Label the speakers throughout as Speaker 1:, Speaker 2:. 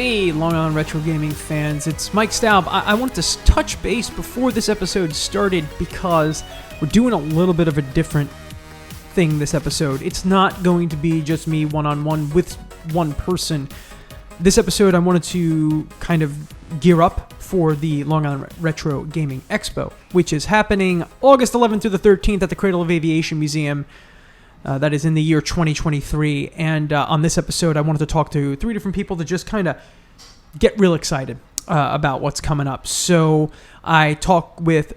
Speaker 1: Hey, Long Island Retro Gaming fans, it's Mike Staub. I wanted to touch base before this episode started because we're doing a little bit of a different thing this episode. It's not going to be just me one-on-one with one person. This episode, I wanted to kind of gear up for the Long Island Retro Gaming Expo, which is happening August 11th through the 13th at the Cradle of Aviation Museum. That is in the year 2023. And on this episode, I wanted to talk to three different people to just kind of get real excited about what's coming up. So I talk with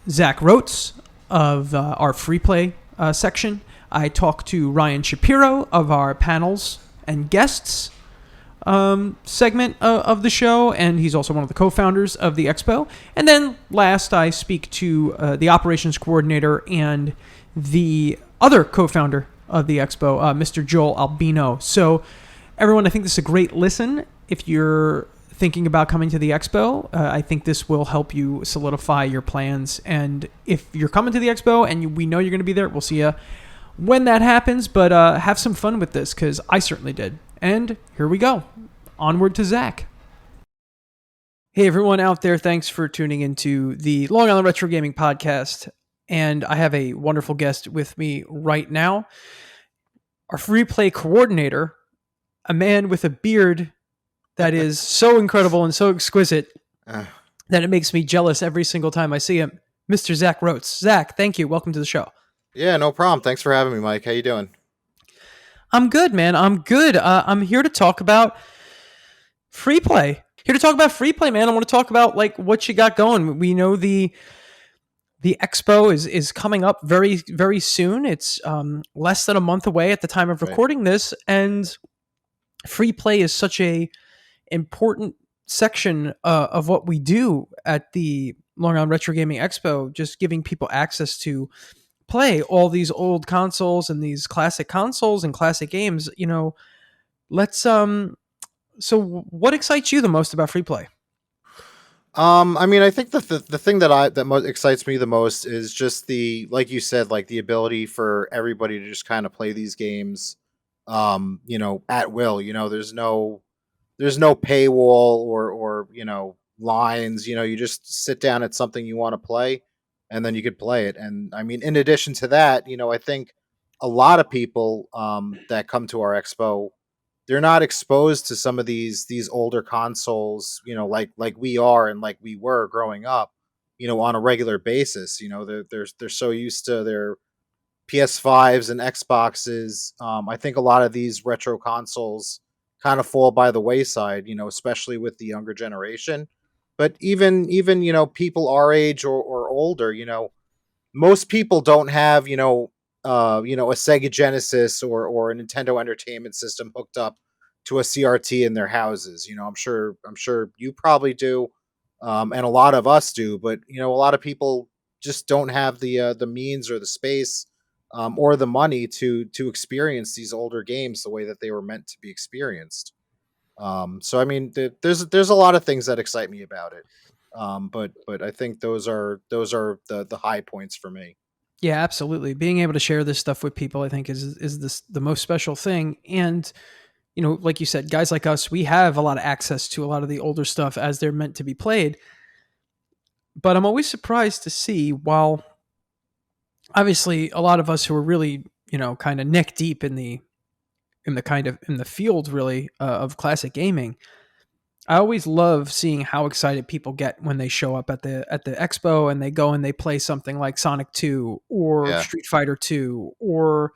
Speaker 1: Zach Rotes of our free play section. I talk to Ryan Shapiro of our panels and guests segment of the show, and he's also one of the co-founders of the expo. And then last, I speak to the operations coordinator and the other co-founder of the expo, Mr. Joel Albino. So everyone, I think this is a great listen. If you're thinking about coming to the expo, I think this will help you solidify your plans. And if you're coming to the expo and we know you're going to be there, we'll see you when that happens. But have some fun with this, because I certainly did. And here we go. Onward to Zach. Hey, everyone out there. Thanks for tuning into the Long Island Retro Gaming Podcast. And I have a wonderful guest with me right now. Our free play coordinator, a man with a beard that is so incredible and so exquisite that it makes me jealous every single time I see him, Mr. Zach Rotes. Zach, thank you. Welcome to the show.
Speaker 2: Yeah, no problem. Thanks for having me, Mike. How you doing?
Speaker 1: I'm good, man. I'm good. I'm here to talk about free play. Here to talk about free play, man. I want to talk about like what you got going. We know the expo is coming up very, very soon. It's less than a month away at the time of recording this, and free play is such a important section of what we do at the Long Island Retro Gaming Expo, just giving people access to play all these old consoles and these classic consoles and classic games. You know, let's so what excites you the most about free play?
Speaker 2: I mean, I think the thing that most excites me the most is just like you said, like the ability for everybody to just kind of play these games, at will. There's no paywall or lines. You just sit down at something you want to play, and then you could play it. And I mean, in addition to that, I think a lot of people that come to our expo, they're not exposed to some of these older consoles, like we are and like we were growing up, on a regular basis. They're so used to their PS5s and Xboxes. I think a lot of these retro consoles kind of fall by the wayside, especially with the younger generation. But even people our age or older, most people don't have a Sega Genesis or a Nintendo Entertainment System hooked up to a CRT in their houses. I'm sure you probably do, and a lot of us do. But a lot of people just don't have the means or the space or the money to experience these older games the way that they were meant to be experienced. So I mean, there's a lot of things that excite me about it. But I think those are the high points for me.
Speaker 1: Yeah, absolutely. Being able to share this stuff with people, I think, is the most special thing. And like you said, guys like us, we have a lot of access to a lot of the older stuff as they're meant to be played. But I'm always surprised to see, while obviously a lot of us who are really, kind of neck deep in the field really of classic gaming, I always love seeing how excited people get when they show up at the expo and they go and they play something like Sonic 2 or Street Fighter 2 or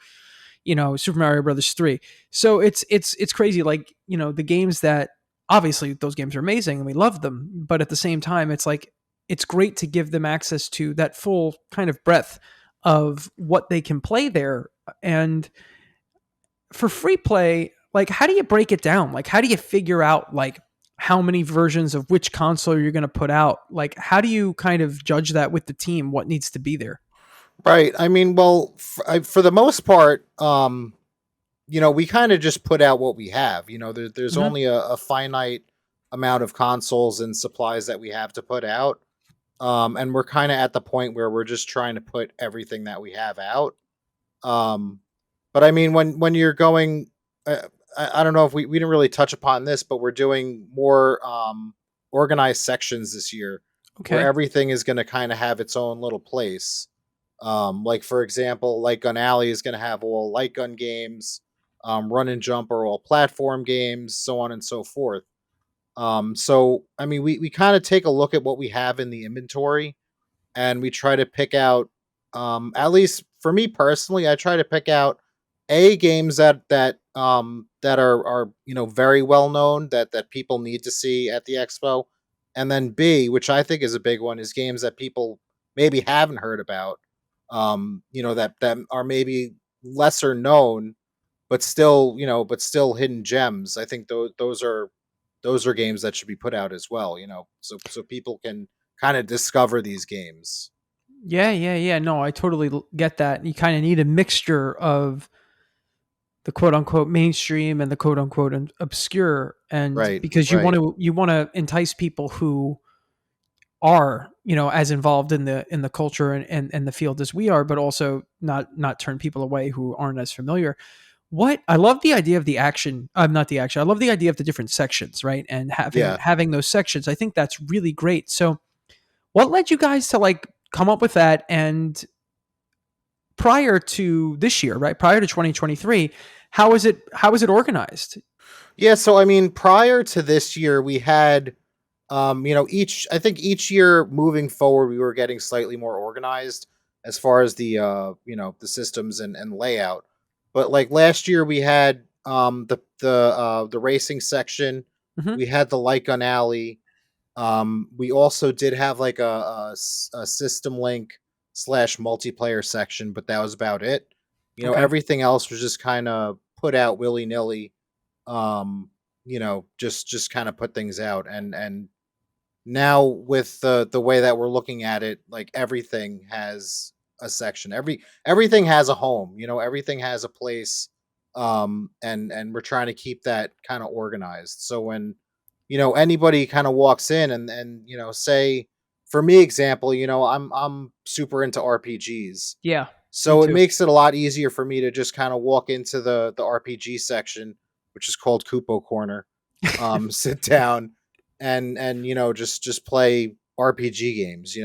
Speaker 1: Super Mario Brothers 3. So it's crazy, like, the games that obviously those games are amazing and we love them, but at the same time it's like it's great to give them access to that full kind of breadth of what they can play there. And for free play, like, how do you break it down? Like, how do you figure out like how many versions of which console you're going to put out? Like, how do you kind of judge that with the team, what needs to be there?
Speaker 2: Right. I mean, well, for the most part, we kind of just put out what we have. There's only a finite amount of consoles and supplies that we have to put out. And we're kind of at the point where we're just trying to put everything that we have out. But I mean, when you're going, I don't know if we didn't really touch upon this, but we're doing more organized sections this year where
Speaker 1: Okay.
Speaker 2: everything is going to kind of have its own little place. Like for example, Light Gun Alley is going to have all light gun games, Run and Jump are all platform games, so on and so forth. So I mean, we kind of take a look at what we have in the inventory, and we try to pick out, at least for me personally, I try to pick out a games that are very well known, that people need to see at the expo, and then B, which I think is a big one, is games that people maybe haven't heard about, that are maybe lesser known, but still, but still hidden gems. I think those are games that should be put out as well, so people can kind of discover these games.
Speaker 1: Yeah, yeah, yeah. No, I totally get that. You kind of need a mixture of the quote unquote mainstream and the quote unquote obscure, and
Speaker 2: Right,
Speaker 1: because
Speaker 2: right.
Speaker 1: you want to entice people who are, as involved in the culture and the field as we are, but also not turn people away who aren't as familiar. What I love the idea of the action, not the action. I love the idea of the different sections, right? And having
Speaker 2: Yeah.
Speaker 1: having those sections. I think that's really great. So, what led you guys to like come up with that? And prior to this year, right? Prior to 2023, how is it organized?
Speaker 2: Yeah, so I mean, prior to this year, we had, each I think each year moving forward, we were getting slightly more organized as far as the systems and layout. But like last year, we had the racing section,
Speaker 1: Hmm.
Speaker 2: we had the light gun alley. We also did have like a system link slash multiplayer section, but that was about it.
Speaker 1: Okay.
Speaker 2: Everything else was just kind of put out willy nilly. Just kind of put things out, and now with the way that we're looking at it, like everything has a section. Everything has a home. Everything has a place. And we're trying to keep that kind of organized. So when anybody kind of walks in and say, for me example, I'm super into RPGs,
Speaker 1: Yeah, me
Speaker 2: so it
Speaker 1: too.
Speaker 2: makes it a lot easier for me to just kind of walk into the RPG section, which is called Kupo Corner, sit down and just play RPG games.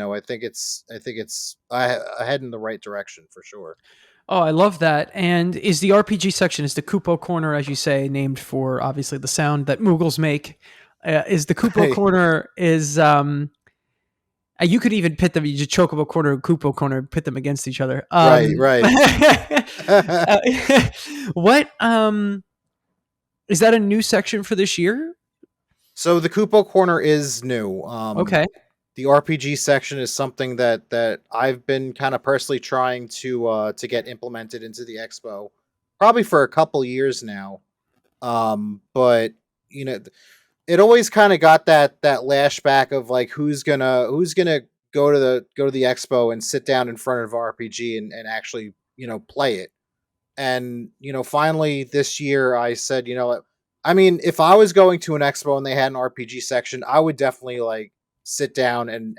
Speaker 2: I head in the right direction for sure.
Speaker 1: Oh, I love that. And is the RPG section, is the Kupo Corner, as you say, named for obviously the sound that Moogles make? Is the Kupo
Speaker 2: Right,
Speaker 1: Corner is you could even pit them. You just Chocobo Corner and Kupo Corner, pit them against each other.
Speaker 2: right, right.
Speaker 1: Uh, what is that a new section for this year?
Speaker 2: So the Kupo Corner is new.
Speaker 1: Okay.
Speaker 2: The RPG section is something that I've been kind of personally trying to get implemented into the expo, probably for a couple years now. But you know, it always kind of got that lashback of like who's gonna go to the expo and sit down in front of RPG and actually play it. And finally this year I said, I mean, if I was going to an expo and they had an RPG section, I would definitely like sit down and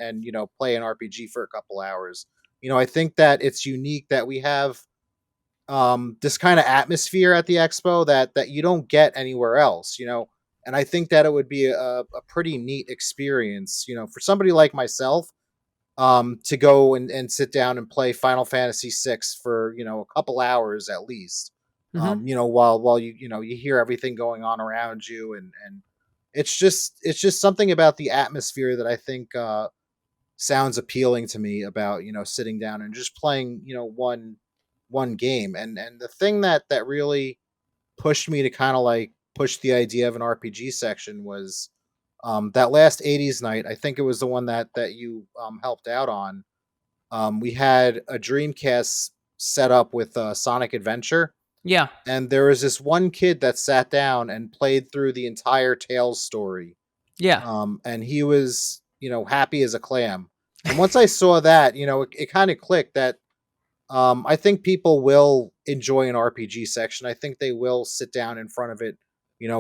Speaker 2: play an RPG for a couple hours. I think that it's unique that we have this kind of atmosphere at the expo that you don't get anywhere else. And I think that it would be a pretty neat experience, for somebody like myself, to go and sit down and play Final Fantasy VI for a couple hours at least.
Speaker 1: Hmm.
Speaker 2: While you hear everything going on around you, and it's just something about the atmosphere that I think sounds appealing to me about sitting down and just playing one game. And the thing that really pushed me to kind of like push the idea of an RPG section was that last 80s night. I think it was the one that you helped out on. We had a Dreamcast set up with Sonic Adventure,
Speaker 1: Yeah.
Speaker 2: and there was this one kid that sat down and played through the entire Tales story.
Speaker 1: Yeah.
Speaker 2: And he was happy as a clam. And once I saw that, it kind of clicked that I think people will enjoy an RPG section. I think they will sit down in front of it,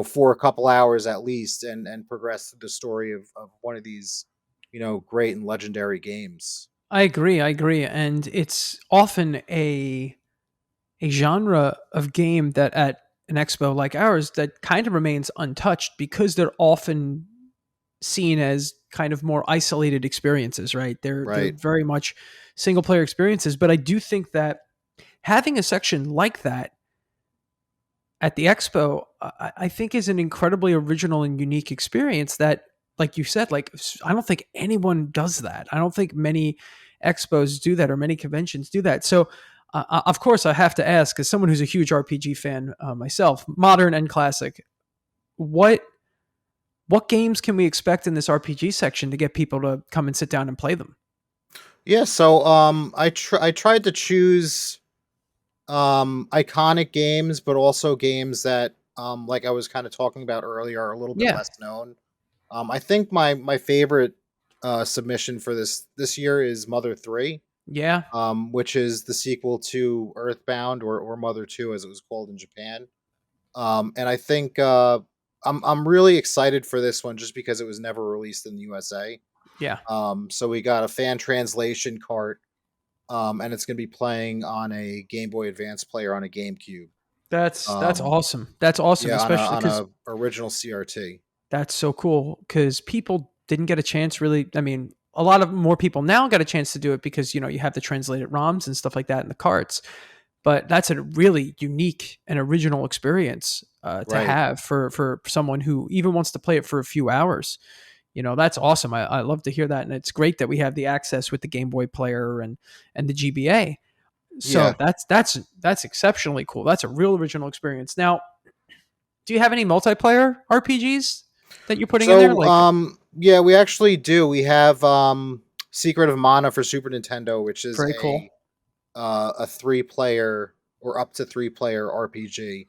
Speaker 2: for a couple hours at least, and progress through the story of one of these, great and legendary games.
Speaker 1: I agree. I agree. And it's often a genre of game that at an expo like ours that kind of remains untouched because they're often seen as kind of more isolated experiences, right? They're
Speaker 2: Right.
Speaker 1: very much single player experiences, but I do think that having a section like that at the expo, I think is an incredibly original and unique experience that, like you said, like I don't think anyone does that. I don't think many expos do that or many conventions do that. So, of course, I have to ask, as someone who's a huge RPG fan myself, modern and classic, what what games can we expect in this RPG section to get people to come and sit down and play them?
Speaker 2: Yeah, so I tried to choose iconic games, but also games that like I was kind of talking about earlier are a little bit
Speaker 1: Yeah,
Speaker 2: less known. I think my favorite submission for this year is Mother 3,
Speaker 1: yeah,
Speaker 2: which is the sequel to Earthbound, or Mother 2 as it was called in Japan. And I think I'm really excited for this one just because it was never released in the USA.
Speaker 1: yeah.
Speaker 2: So we got a fan translation cart, and it's going to be playing on a Game Boy Advance player on a GameCube.
Speaker 1: That's
Speaker 2: Um,
Speaker 1: awesome. That's awesome,
Speaker 2: yeah,
Speaker 1: especially
Speaker 2: on
Speaker 1: because
Speaker 2: a original CRT.
Speaker 1: that's so cool. Because people didn't get a chance, really. I mean, a lot of more people now got a chance to do it because you have the translated ROMs and stuff like that in the carts. But that's a really unique and original experience to
Speaker 2: Right.
Speaker 1: have for someone who even wants to play it for a few hours. That's awesome. I love to hear that, and it's great that we have the access with the Game Boy player and the GBA. So
Speaker 2: Yeah.
Speaker 1: that's exceptionally cool. That's a real original experience. Now, do you have any multiplayer RPGs that you're putting in there?
Speaker 2: So
Speaker 1: Like,
Speaker 2: yeah, we actually do. We have Secret of Mana for Super Nintendo, which is
Speaker 1: very cool.
Speaker 2: a 3 player or up to 3 player RPG.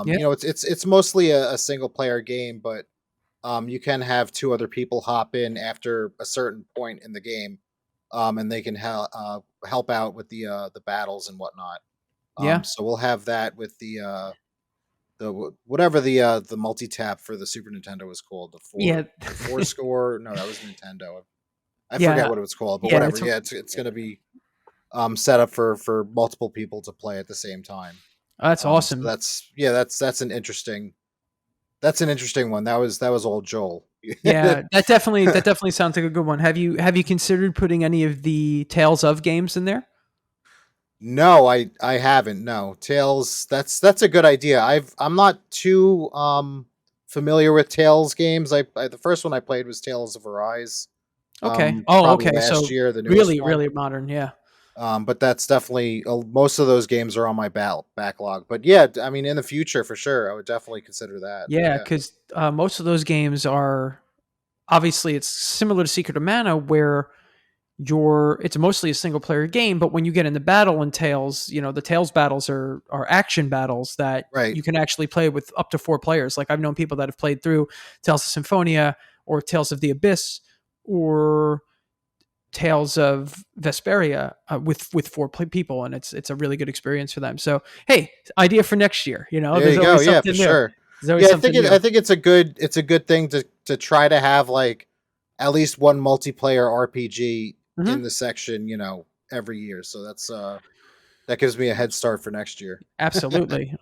Speaker 1: Yeah,
Speaker 2: It's mostly a single player game, but you can have 2 other people hop in after a certain point in the game, and they can help out with the battles and whatnot.
Speaker 1: yeah,
Speaker 2: So we'll have that with whatever the multi tap for the Super Nintendo was called,
Speaker 1: yeah,
Speaker 2: the four score. No, that was Nintendo. I forget
Speaker 1: yeah,
Speaker 2: what it was called, but
Speaker 1: yeah.
Speaker 2: whatever. Yeah, it's gonna be set up for multiple people to play at the same time.
Speaker 1: That's
Speaker 2: So
Speaker 1: awesome.
Speaker 2: that's an interesting one. That was old Joel.
Speaker 1: Yeah, that definitely sounds like a good one. Have you considered putting any of the Tales of games in there?
Speaker 2: No, I haven't. No. Tales, that's a good idea. I'm not too familiar with Tales games. The first one I played was Tales of Arise.
Speaker 1: Okay. Oh,
Speaker 2: Probably
Speaker 1: okay.
Speaker 2: last
Speaker 1: So
Speaker 2: year, the newest
Speaker 1: really,
Speaker 2: one.
Speaker 1: really modern. Yeah.
Speaker 2: But that's definitely most of those games are on my backlog. But yeah, I mean in the future for sure, I would definitely consider that.
Speaker 1: Yeah,
Speaker 2: Yeah.
Speaker 1: because most of those games are obviously it's similar to Secret of Mana, where it's mostly a single player game, but when you get into battle in Tales, the Tales battles are action battles that
Speaker 2: Right.
Speaker 1: you can actually play with up to 4 players. Like I've known people that have played through Tales of Symphonia or Tales of the Abyss or Tales of Vesperia with people, and it's a really good experience for them. So hey, idea for next year.
Speaker 2: There
Speaker 1: There's
Speaker 2: you go.
Speaker 1: always
Speaker 2: Yeah, for
Speaker 1: something new.
Speaker 2: sure.
Speaker 1: There's always
Speaker 2: Yeah,
Speaker 1: something new.
Speaker 2: I think it's a good thing to try to have like at least one multiplayer RPG in
Speaker 1: Hmm.
Speaker 2: the section, every year. So that gives me a head start for next year.
Speaker 1: Absolutely.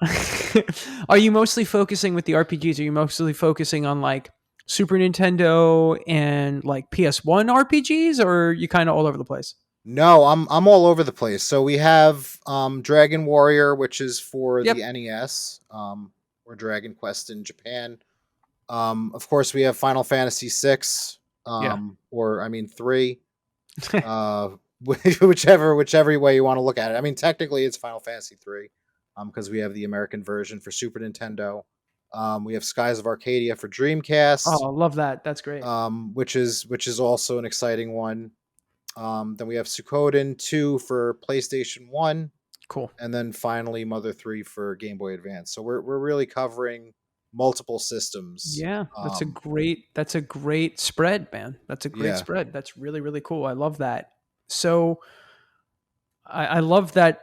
Speaker 1: Are you mostly focusing with the RPGs? Are you mostly focusing on like Super Nintendo and like PS1 RPGs, or are you kind of all over the place?
Speaker 2: No, I'm all over the place. So we have Dragon Warrior, which is for
Speaker 1: Yep.
Speaker 2: the NES, or Dragon Quest in Japan. Of course, we have Final Fantasy 6,
Speaker 1: Yeah.
Speaker 2: or I mean 3, uh, whichever way you want to look at it. I mean, technically, it's Final Fantasy 3, because we have the American version for Super Nintendo. We have Skies of Arcadia for Dreamcast,
Speaker 1: Oh, love that. That's great.
Speaker 2: which is also an exciting one. Then we have Suikoden 2 for PlayStation 1,
Speaker 1: Cool.
Speaker 2: and then finally Mother 3 for Game Boy Advance. So we're really covering multiple systems.
Speaker 1: Yeah, that's a great spread, man. That's a great
Speaker 2: Yeah,
Speaker 1: spread. That's really really cool. I love that. So I love that.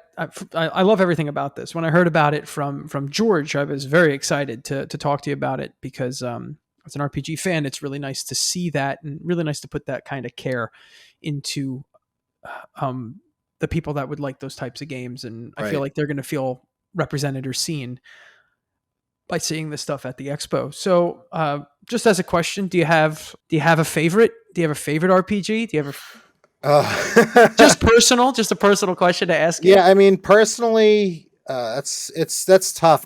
Speaker 1: I love everything about this. When I heard about it from George, I was very excited to talk to you about it because as an RPG fan, it's really nice to see that and really nice to put that kind of care into um, the people that would like those types of games, and I feel
Speaker 2: right.
Speaker 1: like they're going to feel represented or seen. by seeing this stuff at the expo. So, just as a question, do you have a favorite? Do you have a favorite RPG? Do you have a
Speaker 2: Uh,
Speaker 1: just personal, just a personal question to ask you?
Speaker 2: yeah, I mean, personally, that's tough.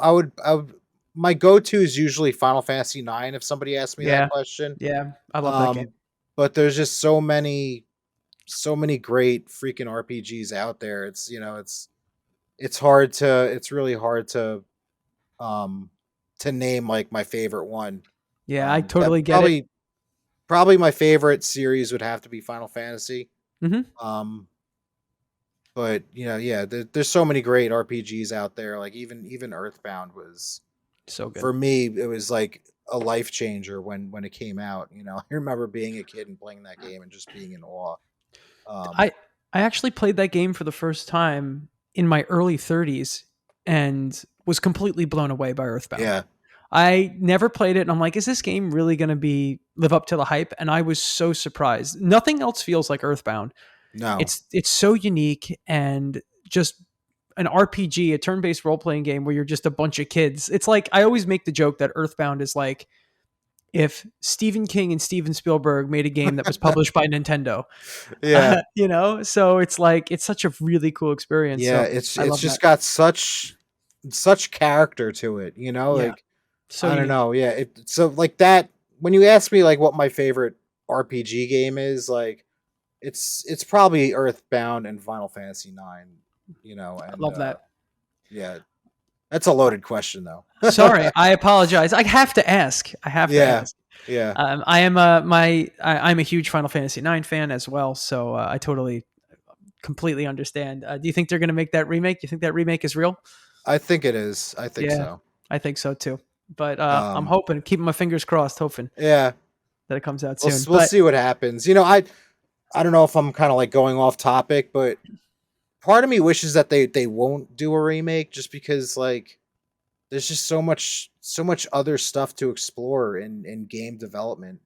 Speaker 2: My go to is usually Final Fantasy 9 if somebody asks me that
Speaker 1: Yeah,
Speaker 2: question.
Speaker 1: yeah, I love that game.
Speaker 2: Um, but there's just so many great freaking RPGs out there. It's hard to it's really hard um to name like my favorite one.
Speaker 1: Yeah, I
Speaker 2: That
Speaker 1: totally get it.
Speaker 2: probably my favorite series would have to be Final Fantasy.
Speaker 1: Hmm.
Speaker 2: Um, but yeah, there's so many great RPGs out there. Like even Earthbound was
Speaker 1: So good.
Speaker 2: for me. It was like a life changer when it came out. I remember being a kid and playing that game and just being in awe. Um,
Speaker 1: I I actually played that game for the first time in my early 30s and was completely blown away by Earthbound.
Speaker 2: yeah,
Speaker 1: I never played it and I'm like, is this game really going to be live up to the hype? And I was so surprised. Nothing else feels like Earthbound.
Speaker 2: no,
Speaker 1: It's so unique and just an RPG, a turn-based role-playing game where you're just a bunch of kids. It's like I always make the joke that Earthbound is like if Stephen King and Steven Spielberg made a game that was published by Nintendo.
Speaker 2: yeah,
Speaker 1: So it's like it's such a really cool experience.
Speaker 2: yeah.
Speaker 1: So
Speaker 2: It's
Speaker 1: I
Speaker 2: it's
Speaker 1: love that.
Speaker 2: just got such character to it.
Speaker 1: Yeah,
Speaker 2: Like
Speaker 1: so
Speaker 2: I don't
Speaker 1: unique.
Speaker 2: know. Yeah, so like that. When you ask me like what my favorite RPG game is, like it's probably Earthbound and Final Fantasy 9.
Speaker 1: I
Speaker 2: And
Speaker 1: love that.
Speaker 2: yeah, that's a loaded question though.
Speaker 1: Sorry, I apologize. I have to ask. I have to
Speaker 2: Yeah,
Speaker 1: ask.
Speaker 2: yeah.
Speaker 1: I am I'm a huge Final Fantasy IX fan as well, so I totally completely understand. Do you think they're going to make that remake? Do you think that remake is real?
Speaker 2: I think it is. I think
Speaker 1: Yeah,
Speaker 2: so.
Speaker 1: I think so too. But I'm
Speaker 2: Um,
Speaker 1: hoping, keeping my fingers crossed, hoping
Speaker 2: yeah,
Speaker 1: that it comes out soon.
Speaker 2: we'll
Speaker 1: But
Speaker 2: see what happens. I don't know if I'm kind of like going off topic, but part of me wishes that they won't do a remake just because like there's just so much other stuff to explore in game development.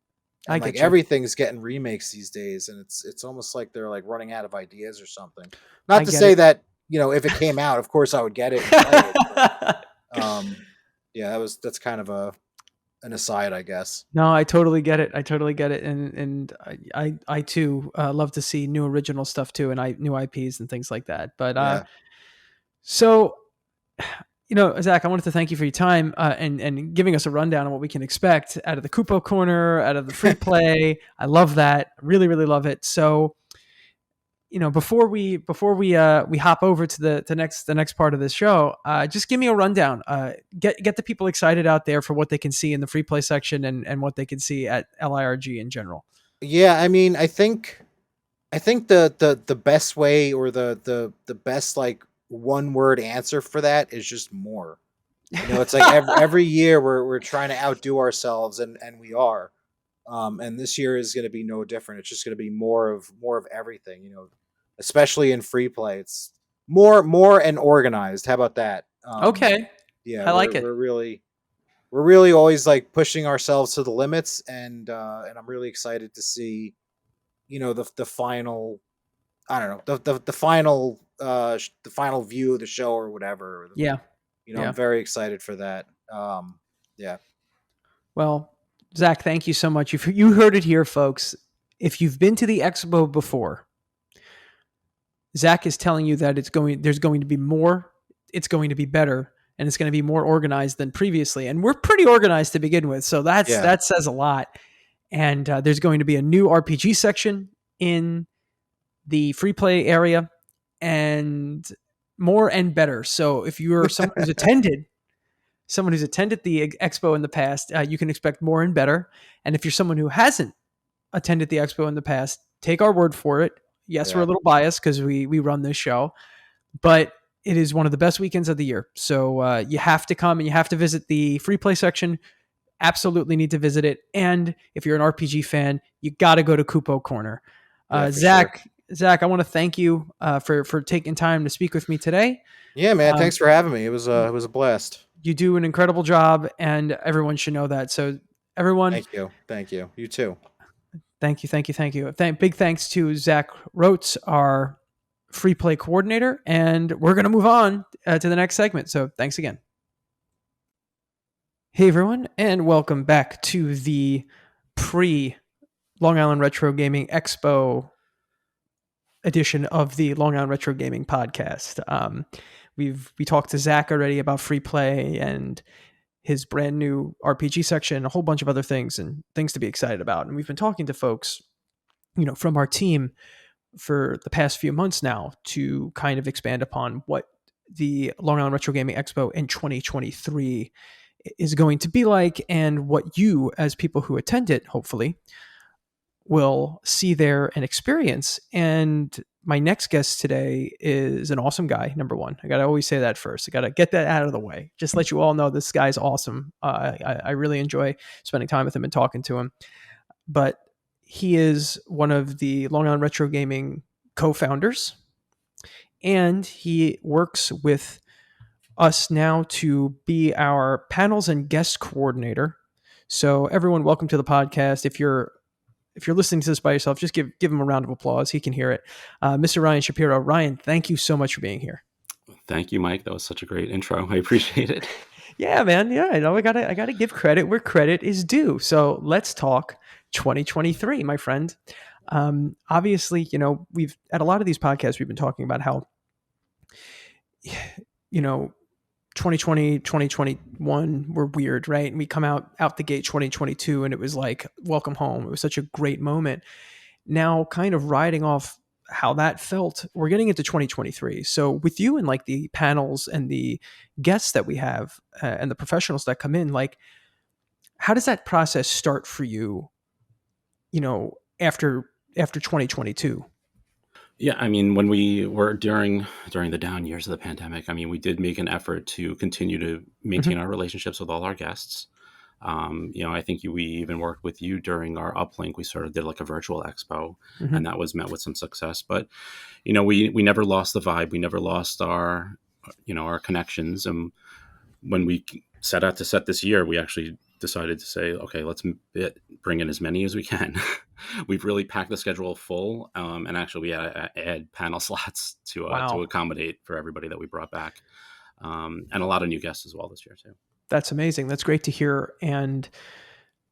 Speaker 1: I
Speaker 2: And like
Speaker 1: get you.
Speaker 2: everything's getting remakes these days, and it's almost like they're like running out of ideas or something.
Speaker 1: I
Speaker 2: Not to
Speaker 1: get
Speaker 2: say
Speaker 1: it.
Speaker 2: that, if it came out, of course I would get it and play it, but yeah, that's kind of an aside, I guess.
Speaker 1: No, I totally get it. I totally get it, and I too love to see new original stuff too, and new IPs and things like that. But
Speaker 2: Yeah.
Speaker 1: so Zach, I wanted to thank you for your time and giving us a rundown on what we can expect out of the Kupo Corner, out of the free play. I love that. Really, really love it. So, before we hop over to the next part of this show, just give me a rundown. Get the people excited out there for what they can see in the free play section and what they can see at LIRG in general.
Speaker 2: Yeah, I mean, I think the best way, or the best like one word answer for that is just more. It's like every year we're trying to outdo ourselves, and we are. And this year is going to be no different. It's just going to be more of everything. Especially in free play. It's more and organized. How about that?
Speaker 1: Okay,
Speaker 2: Yeah,
Speaker 1: I like it.
Speaker 2: we're really always like pushing ourselves to the limits, and I'm really excited to see the final. I don't know, the final view of the show or whatever.
Speaker 1: Yeah,
Speaker 2: I'm
Speaker 1: yeah.
Speaker 2: very excited for that. Yeah,
Speaker 1: Well, Zach, thank you so much. You heard it here, folks. If you've been to the expo before, Zach is telling you that there's going to be more, it's going to be better, and it's going to be more organized than previously. And we're pretty organized to begin with, so
Speaker 2: yeah,
Speaker 1: that says a lot. And there's going to be a new RPG section in the free play area, and more and better. So if you're someone who's attended the expo in the past, you can expect more and better. And if you're someone who hasn't attended the expo in the past, take our word for it. Yes, we're a
Speaker 2: yeah,
Speaker 1: little biased because we run this show, but it is one of the best weekends of the year. So you have to come and you have to visit the free play section. Absolutely need to visit it. And if you're an RPG fan, you got to go to Kupo Corner.
Speaker 2: yeah, for sure.
Speaker 1: Zach, I want to thank you for taking time to speak with me today.
Speaker 2: Yeah, man.
Speaker 1: Um,
Speaker 2: Thanks for having me. It was a blast.
Speaker 1: you do an incredible job, and everyone should know that. So, everyone,
Speaker 2: Thank you. You too.
Speaker 1: thank you, thank you, thank you. Big thanks to Zach Rotes, our free play coordinator, and we're going to move on to the next segment. So, thanks again. Hey everyone, and welcome back to the pre Long Island Retro Gaming Expo edition of the Long Island Retro Gaming Podcast. We talked to Zach already about free play and his brand new RPG section, a whole bunch of other things and things to be excited about. And we've been talking to folks, from our team for the past few months now to kind of expand upon what the Long Island Retro Gaming Expo in 2023 is going to be like, and what you, as people who attend it, hopefully, will see there and experience. And my next guest today is an awesome guy. Number one, I got to always say that first. I got to get that out of the way. Just let you all know this guy's awesome. I really enjoy spending time with him and talking to him. But he is one of the Long Island Retro Gaming co-founders, and he works with us now to be our panels and guest coordinator. So everyone, welcome to the podcast. If you're listening to this by yourself, just give him a round of applause. He can hear it. Mr. Ryan Shapiro. Ryan, thank you so much for being here.
Speaker 3: Thank you, Mike. That was such a great intro. I appreciate it.
Speaker 1: Yeah, man. Yeah, I know. I gotta give credit where credit is due. So let's talk 2023, my friend. Obviously, we've at a lot of these podcasts we've been talking about how, you know, 2020, 2021 were weird, right? And we come out the gate 2022 and it was like, welcome home. It was such a great moment. Now, kind of riding off how that felt, we're getting into 2023. So with you and like the panels and the guests that we have and the professionals that come in, like, how does that process start for you, after 2022?
Speaker 3: Yeah, I mean, when we were during the down years of the pandemic, I mean, we did make an effort to continue to maintain
Speaker 1: Mm-hmm.
Speaker 3: our relationships with all our guests. I think we even worked with you during our uplink. We sort of did like a virtual expo,
Speaker 1: Mm-hmm.
Speaker 3: and that was met with some success. But we never lost the vibe. We never lost our connections. And when we set out to set this year, we actually decided to say, okay, let's bring in as many as we can. We've really packed the schedule full, and actually we had to add panel slots to
Speaker 1: Wow.
Speaker 3: accommodate for everybody that we brought back, and a lot of new guests as well this year too.
Speaker 1: That's amazing. That's great to hear. And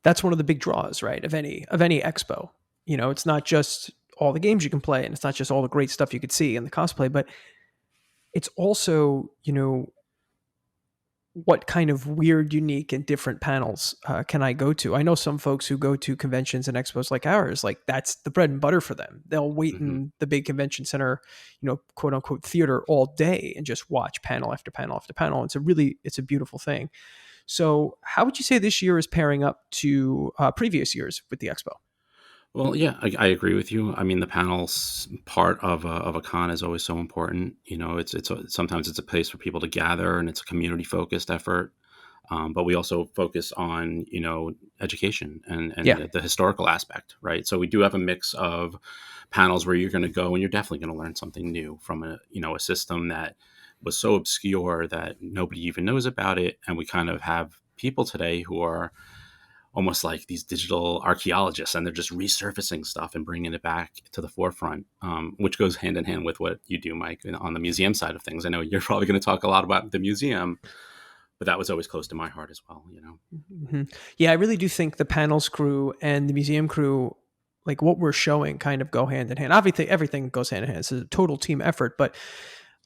Speaker 1: that's one of the big draws, right, of any expo. It's not just all the games you can play, and it's not just all the great stuff you could see in the cosplay, but it's also, what kind of weird, unique, and different panels can I go to? I know some folks who go to conventions and expos like ours, like that's the bread and butter for them. They'll wait
Speaker 3: hmm
Speaker 1: in the big convention center, quote unquote theater all day and just watch panel after panel after panel. It's a beautiful thing. So, how would you say this year is pairing up to previous years with the expo?
Speaker 3: Well, yeah, I agree with you. I mean, the panels part of a con is always so important. Sometimes it's a place for people to gather, and it's a community focused effort. But we also focus on education and
Speaker 1: Yeah.
Speaker 3: the historical aspect, right? So we do have a mix of panels where you're going to go and you're definitely going to learn something new from a system that was so obscure that nobody even knows about it, and we kind of have people today who are almost like these digital archaeologists, and they're just resurfacing stuff and bringing it back to the forefront, which goes hand in hand with what you do, Mike, on the museum side of things. I know you're probably going to talk a lot about the museum, but that was always close to my heart as well.
Speaker 1: hmm Yeah, I really do think the panels crew and the museum crew, like what we're showing, kind of go hand in hand. Obviously, everything goes hand in hand. It's a total team effort, but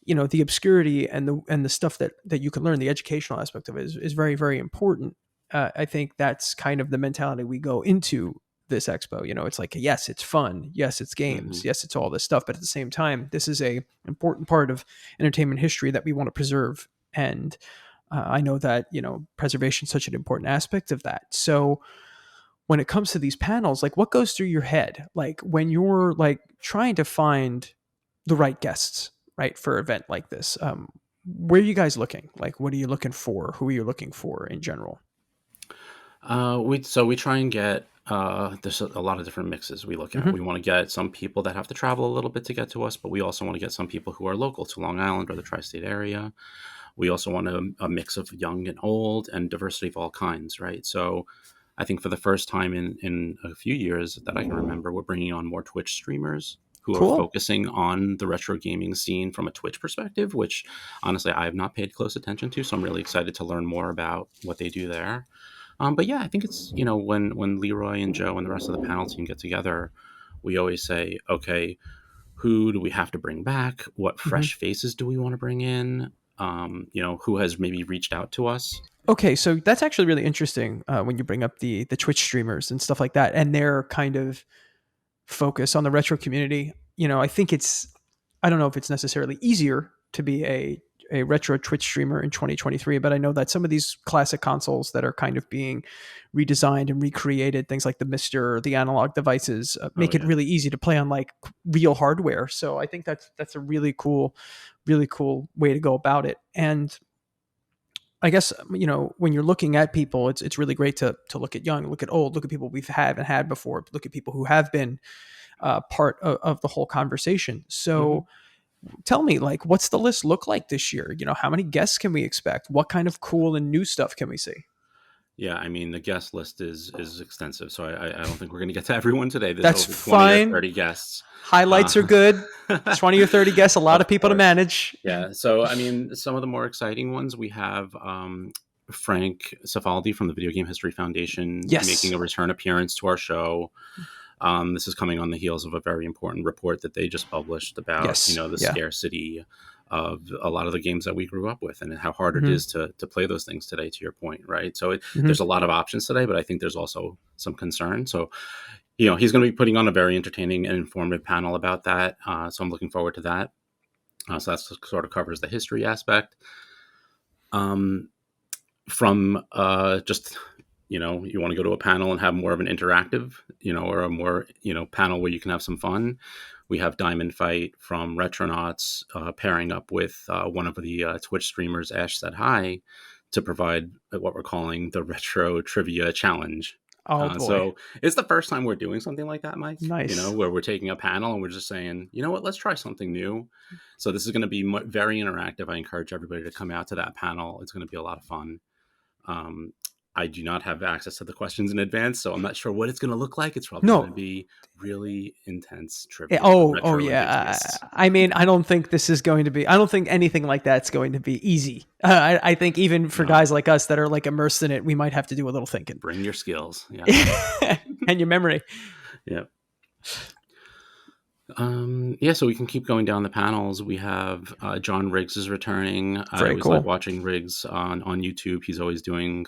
Speaker 1: the obscurity and the stuff that you can learn, the educational aspect of it is very, very important. I think that's kind of the mentality we go into this expo. It's like, yes, it's fun, yes, it's
Speaker 3: hmm
Speaker 1: games, yes, it's all this stuff, but at the same time, this is a important part of entertainment history that we want to preserve. And I know that preservation is such an important aspect of that. So when it comes to these panels, like what goes through your head, like when you're like trying to find the right guests, right, for an event like this? Where are you guys looking? Like, what are you looking for? Who are you looking for in general?
Speaker 3: we try and get there's a lot of different mixes we look at.
Speaker 1: Hmm.
Speaker 3: We want to get some people that have to travel a little bit to get to us, but we also want to get some people who are local to Long Island or the tri-state area. We also want a mix of young and old and diversity of all kinds, right? So I think for the first time in a few years that I can remember, we're bringing on more Twitch streamers. who are
Speaker 1: Cool.
Speaker 3: focusing on the retro gaming scene from a Twitch perspective, which honestly I have not paid close attention to. So I'm really excited to learn more about what they do there. But yeah, I think it's, when Leroy and Joe and the rest of the panel team get together, we always say, okay, who do we have to bring back? What
Speaker 1: Hmm.
Speaker 3: fresh faces do we want to bring in? Who has maybe reached out to us?
Speaker 1: Okay, so that's actually really interesting when you bring up the Twitch streamers and stuff like that, and their kind of focus on the retro community. I think I don't know if it's necessarily easier to be a retro Twitch streamer in 2023, but I know that some of these classic consoles that are kind of being redesigned and recreated, things like the Mister, the analog devices,
Speaker 3: Oh
Speaker 1: make it
Speaker 3: yeah.
Speaker 1: really easy to play on like real hardware. So I think that's a really cool way to go about it. And I guess when you're looking at people, it's really great to look at young, look at old, look at people we've haven't had before, look at people who have been part of the whole conversation.
Speaker 3: Hmm.
Speaker 1: So tell me, like, what's the list look like this year? How many guests can we expect? What kind of cool and new stuff can we see?
Speaker 3: Yeah, I mean the guest list is extensive, so I don't think we're going to get to everyone today. There's
Speaker 1: That's
Speaker 3: over 20 or
Speaker 1: fine.
Speaker 3: 30 guests.
Speaker 1: Highlights are good. 20 or 30 guests, a lot of
Speaker 3: Of
Speaker 1: people to
Speaker 3: course.
Speaker 1: manage.
Speaker 3: Yeah. So I mean, some of the more exciting ones we have, Frank Cifaldi from the Video Game History Foundation making
Speaker 1: Yes.
Speaker 3: a return appearance to our show. This is coming on the heels of a very important report that they just published about,
Speaker 1: Yes.
Speaker 3: the
Speaker 1: Yeah.
Speaker 3: scarcity of a lot of the games that we grew up with and how hard it
Speaker 1: Hmm.
Speaker 3: is to play those things today, to your point, right? So
Speaker 1: Hmm.
Speaker 3: there's a lot of options today, but I think there's also some concern. So, he's going to be putting on a very entertaining and informative panel about that. So I'm looking forward to that. So that sort of covers the history aspect. Um, from just you want to go to a panel and have more of an interactive, or a more panel where you can have some fun. We have Diamond Fight from Retronauts pairing up with one of the Twitch streamers, Ash Said Hi, to provide what we're calling the Retro Trivia Challenge.
Speaker 1: Oh boy.
Speaker 3: So it's the first time we're doing something like that, Mike,
Speaker 1: Nice.
Speaker 3: where we're taking a panel and we're just saying, you know what, let's try something new. So this is going to be very interactive. I encourage everybody to come out to that panel. It's going to be a lot of fun. Um, I do not have access to the questions in advance, so I'm not sure what it's going to look like. It's probably going to
Speaker 1: No.
Speaker 3: be really intense trivia,
Speaker 1: Oh
Speaker 3: retro
Speaker 1: yeah.
Speaker 3: enthusiasts.
Speaker 1: I mean, I don't think this is going to be. I don't think anything like that's going to be easy. I think even for
Speaker 3: No,
Speaker 1: guys like us that are like immersed in it, we might have to do a little thinking
Speaker 3: bring your skills. Yeah,
Speaker 1: and your memory.
Speaker 3: yeah. Yeah, so we can keep going down the panels. We have John Riggs is returning. I
Speaker 1: Very
Speaker 3: always like
Speaker 1: cool.
Speaker 3: watching Riggs on YouTube. He's always doing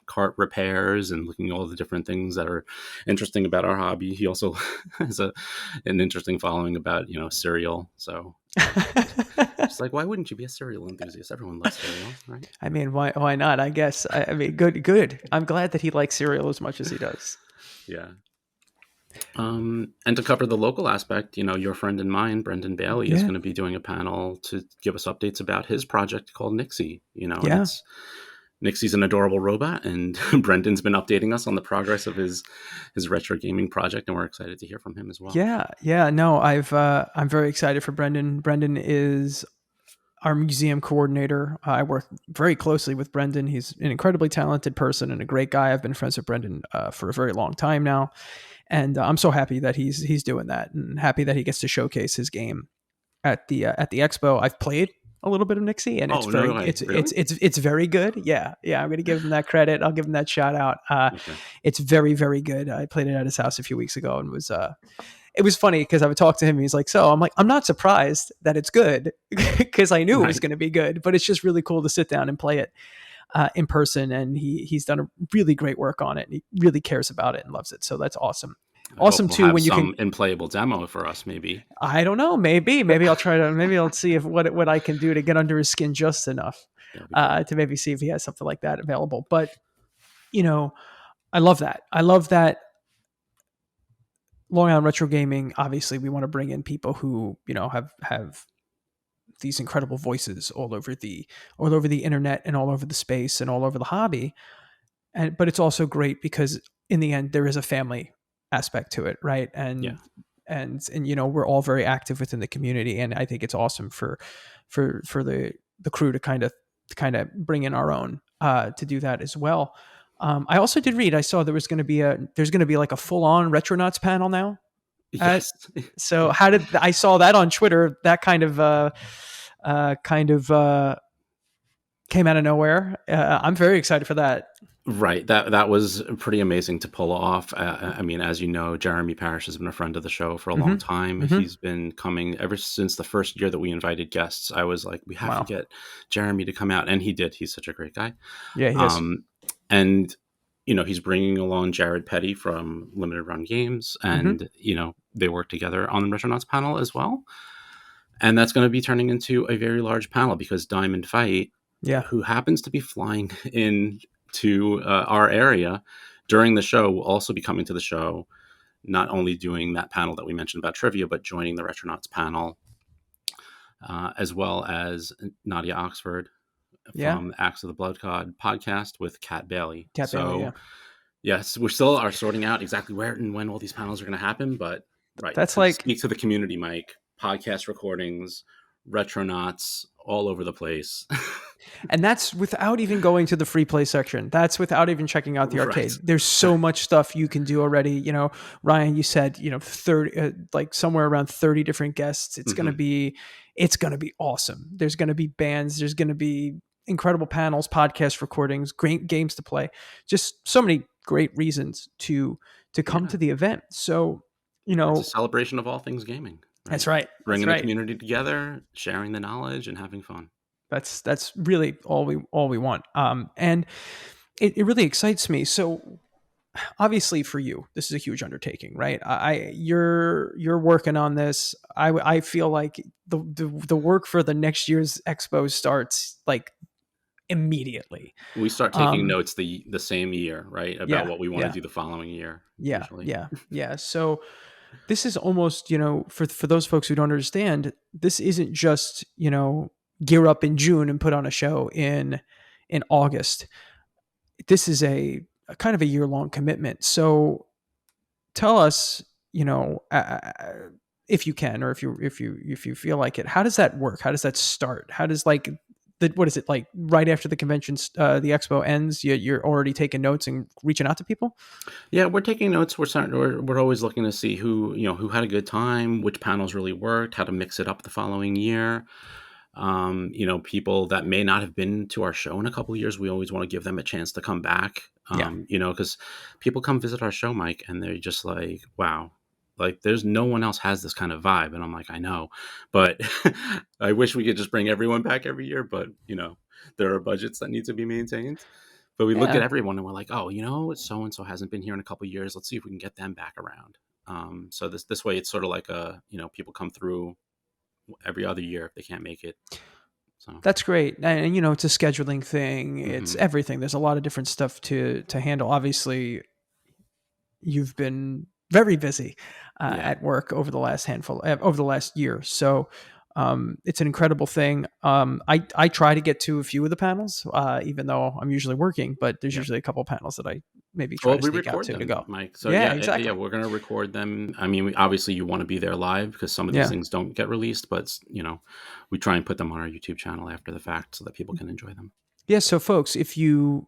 Speaker 3: cart repairs and looking at all the different things that are interesting about our hobby. He also has an interesting following about cereal. So it's like, why wouldn't you be a cereal enthusiast? Everyone loves cereal, right?
Speaker 1: I mean, why not? I guess. I mean, good. I'm glad that he likes cereal as much as he does.
Speaker 3: Yeah. And to cover the local aspect, your friend and mine, Brendan Bailey, is
Speaker 1: Yeah.
Speaker 3: going to be doing a panel to give us updates about his project called Nixie. And
Speaker 1: Yeah.
Speaker 3: Nixie's an adorable robot, and Brendan's been updating us on the progress of his retro gaming project, and we're excited to hear from him as well.
Speaker 1: Yeah. No, I'm very excited for Brendan. Brendan is our museum coordinator. I work very closely with Brendan. He's an incredibly talented person and a great guy. I've been friends with Brendan for a very long time now, and I'm so happy that he's doing that, and happy that he gets to showcase his game at the expo. I've played a little bit of Nixie, and it's
Speaker 3: Oh no
Speaker 1: very
Speaker 3: way! Really?
Speaker 1: it's very good. Yeah. I'm going to give him that credit. I'll give him that shout out.
Speaker 3: Okay.
Speaker 1: It's very, very good. I played it at his house a few weeks ago, and it was funny because I would talk to him. And he's like, "So," I'm like, "I'm not surprised that it's good because I knew it was
Speaker 3: Right.
Speaker 1: going to be good, but it's just really cool to sit down and play it in person." And he's done a really great work on it. And he really cares about it and loves it. So that's awesome.
Speaker 3: I hope
Speaker 1: Awesome
Speaker 3: we'll
Speaker 1: too
Speaker 3: have
Speaker 1: when you can.
Speaker 3: some unplayable demo for us, maybe.
Speaker 1: I don't know. Maybe I'll try to. Maybe I'll see if what I can do to get under his skin just enough
Speaker 3: That'd be cool.
Speaker 1: to maybe see if he has something like that available. But you know, I love that. I love that Long Island Retro Gaming, obviously we want to bring in people who, have these incredible voices all over the internet and all over the space and all over the hobby. But it's also great because in the end there is a family aspect to it, right?
Speaker 3: Yeah.
Speaker 1: And we're all very active within the community, and I think it's awesome for the crew to kind of bring in our own to do that as well. I also did read. I saw there's going to be like a full on Retronauts panel now. Uh,
Speaker 3: Yes.
Speaker 1: so how did I saw that on Twitter? That kind of came out of nowhere. I'm very excited for that.
Speaker 3: Right. That was pretty amazing to pull off. I mean, as you know, Jeremy Parrish has been a friend of the show for a long
Speaker 1: Hmm.
Speaker 3: time.
Speaker 1: Hmm.
Speaker 3: He's been coming ever since the first year that we invited guests. I was like, we have to
Speaker 1: Wow.
Speaker 3: get Jeremy to come out, and he did. He's such a great guy.
Speaker 1: Yeah, he is.
Speaker 3: Um, and he's bringing along Jared Petty from Limited Run Games,
Speaker 1: Hmm.
Speaker 3: and they work together on the Retronauts panel as well. And that's going to be turning into a very large panel because Diamond Fight,
Speaker 1: Yeah.
Speaker 3: who happens to be flying in to our area during the show, will also be coming to the show, not only doing that panel that we mentioned about trivia, but joining the Retronauts panel, as well as Nadia Oxford
Speaker 1: Yeah.
Speaker 3: from Acts of the Blood God podcast with Kat Bailey.
Speaker 1: Cat Bailey. Yeah.
Speaker 3: So, yes, we still are sorting out exactly where and when all these panels are going to happen, but right,
Speaker 1: That's
Speaker 3: to
Speaker 1: like,
Speaker 3: speak to the community, Mike, podcast recordings, Retronauts all over the place.
Speaker 1: and that's without even going to the free play section. That's without even checking out the
Speaker 3: Right.
Speaker 1: arcade. There's so much stuff you can do already. Ryan, you said 30, like somewhere around 30 different guests.
Speaker 3: Mhm.
Speaker 1: It's gonna be awesome. There's gonna be bands. There's gonna be incredible panels, podcast recordings, great games to play. Just so many great reasons to come
Speaker 3: Yeah.
Speaker 1: to the event. So
Speaker 3: It's a celebration of all things gaming,
Speaker 1: that's
Speaker 3: right?
Speaker 1: right. That's
Speaker 3: Bringing the
Speaker 1: right.
Speaker 3: community together, sharing the knowledge, and having fun.
Speaker 1: That's really all we want. And it really excites me. So obviously for you, this is a huge undertaking, right? You're working on this. I feel like the work for the next year's expo starts like immediately.
Speaker 3: We start taking
Speaker 1: Um,
Speaker 3: notes the same year, right, about
Speaker 1: yeah,
Speaker 3: what we want to
Speaker 1: yeah,
Speaker 3: do the following year,
Speaker 1: yeah,
Speaker 3: usually.
Speaker 1: yeah, yeah. So this is almost, for those folks who don't understand, this isn't just, gear up in June and put on a show in August. This is a kind of a year-long commitment. So tell us, if you can, or if you feel like it, how does that work? How does that start? How does like what is it like right after the convention, the expo ends, you're already taking notes and reaching out to people?
Speaker 3: Yeah, we're taking notes. We're always looking to see who had a good time, which panels really worked, how to mix it up the following year. People that may not have been to our show in a couple of years, we always want to give them a chance to come back.
Speaker 1: Yeah.
Speaker 3: Because people come visit our show, Mike, and they're just like, wow, like there's no one else has this kind of vibe. And I'm like, I know, but I wish we could just bring everyone back every year. But there are budgets that need to be maintained. But we look at
Speaker 1: Yeah.
Speaker 3: everyone and we're like, oh, so and so hasn't been here in a couple of years. Let's see if we can get them back around. So this way, it's sort of like people come through every other year if they can't make it. So,
Speaker 1: That's great. And it's a scheduling thing. It's
Speaker 3: mhm.
Speaker 1: everything. There's a lot of different stuff to handle. Obviously, you've been very busy
Speaker 3: Yeah,
Speaker 1: at work over the last year. So it's an incredible thing. I try to get to a few of the panels, even though I'm usually working, but there's
Speaker 3: yeah.
Speaker 1: usually a couple panels that I maybe try
Speaker 3: Well,
Speaker 1: to
Speaker 3: we
Speaker 1: sneak out
Speaker 3: record
Speaker 1: to
Speaker 3: them,
Speaker 1: go.
Speaker 3: Mike. So
Speaker 1: Yeah,
Speaker 3: yeah,
Speaker 1: exactly.
Speaker 3: we're gonna record them. I mean, obviously, you want to be there live because some of these
Speaker 1: Yeah.
Speaker 3: things don't get released, but we try and put them on our YouTube channel after the fact so that people can enjoy them.
Speaker 1: Yeah. So folks, if you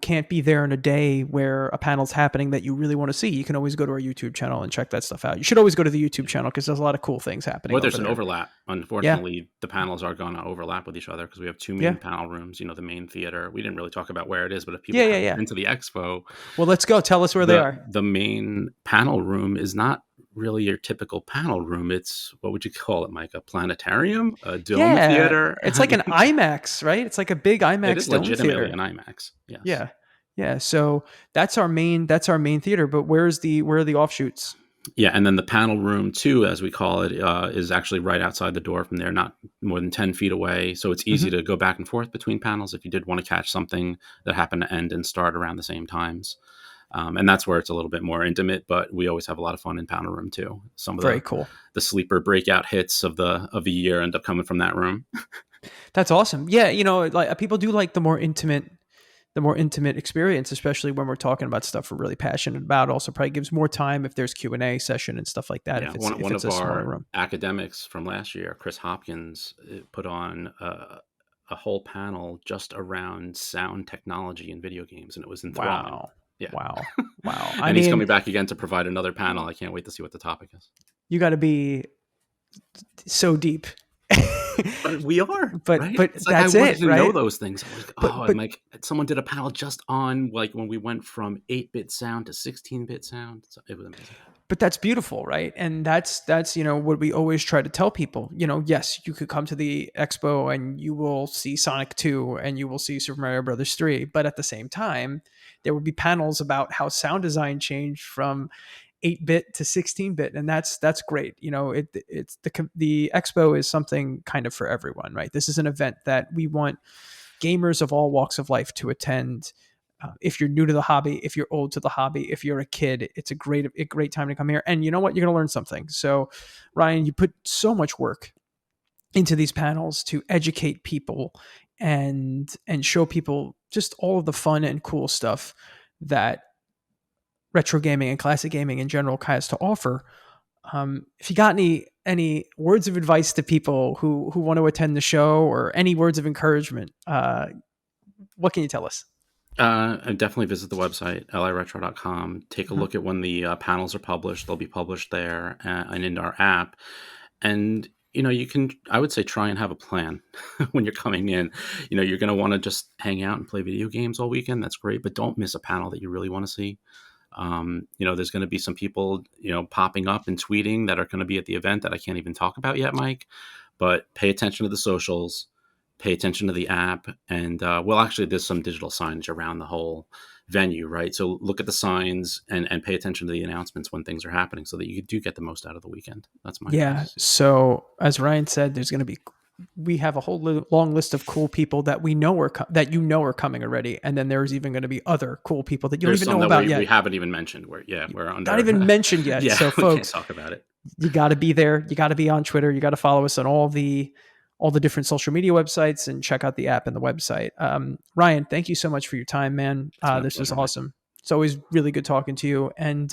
Speaker 1: can't be there in a day where a panel's happening that you really want to see, you can always go to our YouTube channel and check that stuff out. You should always go to the YouTube
Speaker 3: Yeah.
Speaker 1: channel because there's a lot of cool things happening
Speaker 3: Well,
Speaker 1: over
Speaker 3: there's an
Speaker 1: there.
Speaker 3: overlap.
Speaker 1: Yeah.
Speaker 3: Unfortunately, the panels are going to overlap with each other because we have two
Speaker 1: Yeah.
Speaker 3: main panel rooms. The main theater. We didn't really talk about where it is, but if people
Speaker 1: Yeah. Yeah.
Speaker 3: haven't
Speaker 1: Yeah.
Speaker 3: been to the expo,
Speaker 1: Well, let's go. Tell us where they
Speaker 3: the
Speaker 1: are.
Speaker 3: the main panel room is not really your typical panel room. It's, what would you call it, Mike? A planetarium, a dome
Speaker 1: Yeah.
Speaker 3: theater.
Speaker 1: It's
Speaker 3: I
Speaker 1: like an
Speaker 3: mean,
Speaker 1: IMAX, right? It's like a big
Speaker 3: it
Speaker 1: IMAX
Speaker 3: is
Speaker 1: dome
Speaker 3: legitimately
Speaker 1: theater.
Speaker 3: an IMAX. Yes.
Speaker 1: Yeah. Yeah. So that's our main theater. But where are the offshoots?
Speaker 3: Yeah, and then the panel room two, as we call it, is actually right outside the door from there, not more than 10 feet away. So it's easy
Speaker 1: Hmm.
Speaker 3: to go back and forth between panels if you did want to catch something that happened to end and start around the same times. And that's where it's a little bit more intimate, but we always have a lot of fun in panel room too. Some of
Speaker 1: Very cool.
Speaker 3: the sleeper breakout hits of the year end up coming from that room.
Speaker 1: That's awesome. Yeah. Like people do like the more intimate experience, especially when we're talking about stuff we're really passionate about. Also, probably gives more time if there's Q&A session and stuff like that.
Speaker 3: Yeah,
Speaker 1: If it's if
Speaker 3: one
Speaker 1: it's
Speaker 3: of
Speaker 1: a smaller
Speaker 3: our
Speaker 1: room.
Speaker 3: academics from last year, Chris Hopkins, put on a whole panel just around sound technology in video games, and it was enthralling.
Speaker 1: Wow.
Speaker 3: Yeah.
Speaker 1: Wow. Wow. I
Speaker 3: And he's
Speaker 1: mean,
Speaker 3: coming back again to provide another panel. I can't wait to see what the topic is.
Speaker 1: you got to be so deep.
Speaker 3: But we are, right?
Speaker 1: But
Speaker 3: It's like I
Speaker 1: that's
Speaker 3: wanted
Speaker 1: it,
Speaker 3: to know
Speaker 1: right?
Speaker 3: those things. I was like,
Speaker 1: But
Speaker 3: oh,
Speaker 1: but
Speaker 3: I'm like, someone did a panel just on like when we went from 8-bit sound to 16-bit sound. So it was amazing.
Speaker 1: but that's beautiful, right? And that's what we always try to tell people. Yes, you could come to the expo and you will see Sonic 2 and you will see Super Mario Brothers 3, but at the same time, there will be panels about how sound design changed from 8-bit to 16-bit, and that's great. It's the expo is something kind of for everyone, right? This is an event that we want gamers of all walks of life to attend. If you're new to the hobby, if you're old to the hobby, if you're a kid, it's a great time to come here. And you know what? You're going to learn something. So, Ryan, you put so much work into these panels to educate people and show people just all of the fun and cool stuff that retro gaming and classic gaming in general has to offer. If you got any words of advice to people who want to attend the show, or any words of encouragement, what can you tell us?
Speaker 3: And definitely visit the website, liretro.com. Take a look at when the panels are published. They'll be published there and in our app. And, you can, I would say, try and have a plan when you're coming in. You're going to want to just hang out and play video games all weekend. That's great. But don't miss a panel that you really want to see. There's going to be some people, popping up and tweeting that are going to be at the event that I can't even talk about yet, Mike. But pay attention to the socials, pay attention to the app, and actually, there's some digital signage around the whole venue, right? So look at the signs and pay attention to the announcements when things are happening, so that you do get the most out of the weekend. That's my
Speaker 1: Yeah.
Speaker 3: advice.
Speaker 1: So as Ryan said, we have a whole long list of cool people that we know are coming already, and then there's even going to be other cool people that you don't
Speaker 3: There's
Speaker 1: even
Speaker 3: some
Speaker 1: know
Speaker 3: that
Speaker 1: about
Speaker 3: we
Speaker 1: yet.
Speaker 3: haven't even mentioned. We're under.
Speaker 1: Not even mentioned yet.
Speaker 3: Yeah,
Speaker 1: So
Speaker 3: we can't
Speaker 1: folks,
Speaker 3: talk about it.
Speaker 1: you got to be there. You got to be on Twitter. You got to follow us on all the different social media websites, and check out the app and the website. Ryan, thank you so much for your time, man. This was
Speaker 3: Pleasure, Mike.
Speaker 1: awesome. It's always really good talking to you, and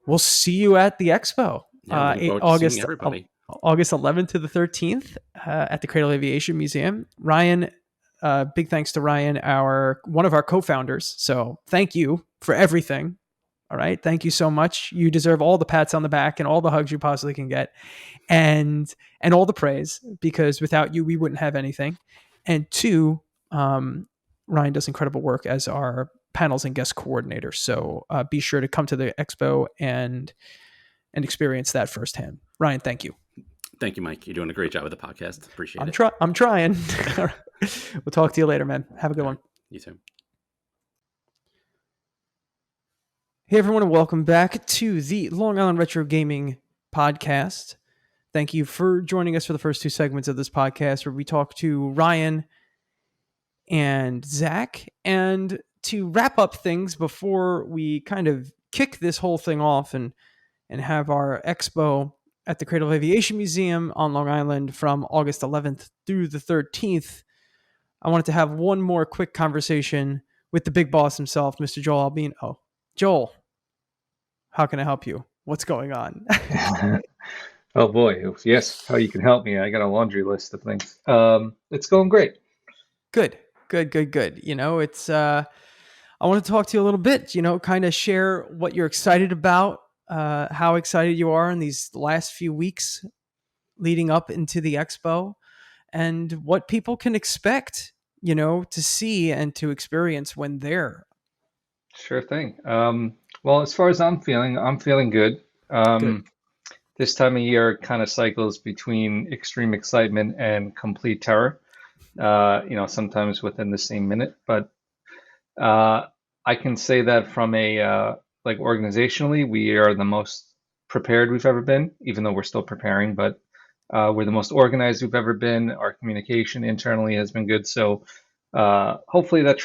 Speaker 1: we'll see you at the expo.
Speaker 3: Yeah, looking forward to seeing everybody.
Speaker 1: August 11th to the 13th at the Cradle Aviation Museum. Ryan, big thanks to Ryan, one of our co-founders. So thank you for everything. All right. Thank you so much. You deserve all the pats on the back and all the hugs you possibly can get, and all the praise, because without you, we wouldn't have anything. And two, Ryan does incredible work as our panels and guest coordinator. So be sure to come to the expo and experience that firsthand. Ryan, thank you.
Speaker 3: Thank you, Mike. You're doing a great job with the podcast. Appreciate it.
Speaker 1: I'm trying. We'll talk to you later, man. Have a good one.
Speaker 3: You too.
Speaker 1: Hey, everyone, and welcome back to the Long Island Retro Gaming Podcast. Thank you for joining us for the first two segments of this podcast, where we talk to Ryan and Zach. And to wrap up things before we kind of kick this whole thing off and have our expo at the Cradle Aviation Museum on Long Island from August 11th through the 13th, I wanted to have one more quick conversation with the big boss himself, Mr. Joel Albino. Joel, how can I help you? What's going on?
Speaker 4: Oh boy, yes, how you can help me. I got a laundry list of things. It's going great.
Speaker 1: Good. It's I want to talk to you a little bit, kind of share what you're excited about, how excited you are in these last few weeks leading up into the expo, and what people can expect, to see and to experience when they're.
Speaker 4: Sure thing. Well, as far as I'm feeling good.
Speaker 1: Good.
Speaker 4: This time of year kind of cycles between extreme excitement and complete terror, sometimes within the same minute. But I can say that from organizationally, we are the most prepared we've ever been, even though we're still preparing, but we're the most organized we've ever been. Our communication internally has been good. So hopefully that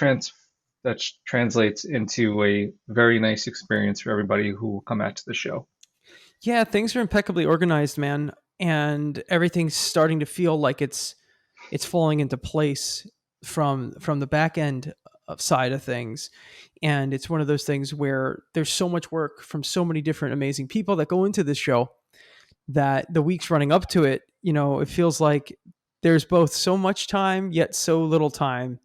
Speaker 4: translates into a very nice experience for everybody who will come out to the show.
Speaker 1: Yeah, things are impeccably organized, man, and everything's starting to feel like it's falling into place from the back end side of things. And it's one of those things where there's so much work from so many different amazing people that go into this show, that the weeks running up to it, it feels like there's both so much time yet so little time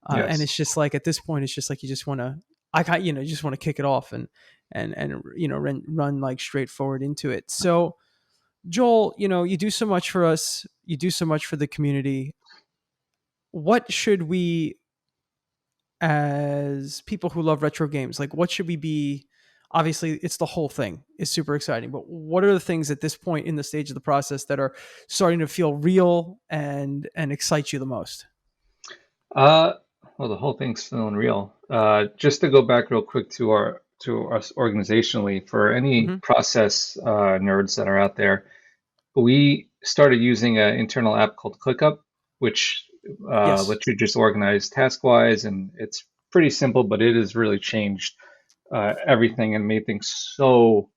Speaker 1: And
Speaker 4: Yes.
Speaker 1: it's just like at this point, it's just like you just want to, I got you just want to kick it off and run like straight forward into it. So Joel, you do so much for us, you do so much for the community. What should we, as people who love retro games, like what should we be? Obviously, it's the whole thing is super exciting, but what are the things at this point in the stage of the process that are starting to feel real and excite you the most?
Speaker 4: Uh, well, the whole thing's feeling real. Just to go back real quick to us organizationally, for any
Speaker 1: Hmm.
Speaker 4: process nerds that are out there, we started using an internal app called ClickUp, which
Speaker 1: Yes.
Speaker 4: lets you just organize task-wise, and it's pretty simple, but it has really changed everything and made things so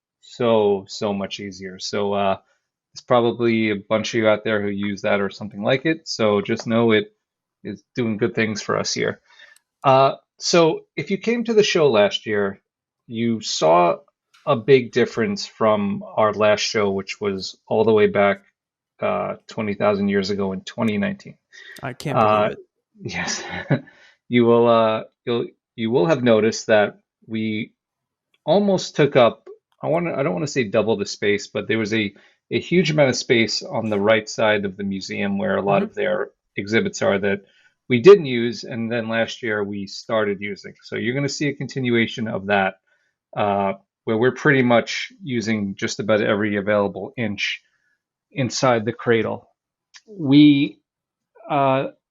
Speaker 4: much easier. So there's probably a bunch of you out there who use that or something like it. So just know it is doing good things for us here. So if you came to the show last year, you saw a big difference from our last show, which was all the way back 20,000 years ago in 2019.
Speaker 1: I can't believe
Speaker 4: Uh,
Speaker 1: it.
Speaker 4: yes, you will have noticed that we almost took up, I don't want to say double the space, but there was a huge amount of space on the right side of the museum where a lot
Speaker 1: Hmm.
Speaker 4: of their exhibits are that we didn't use, and then last year we started using. So you're going to see a continuation of that, uh, where we're pretty much using just about every available inch inside the cradle. We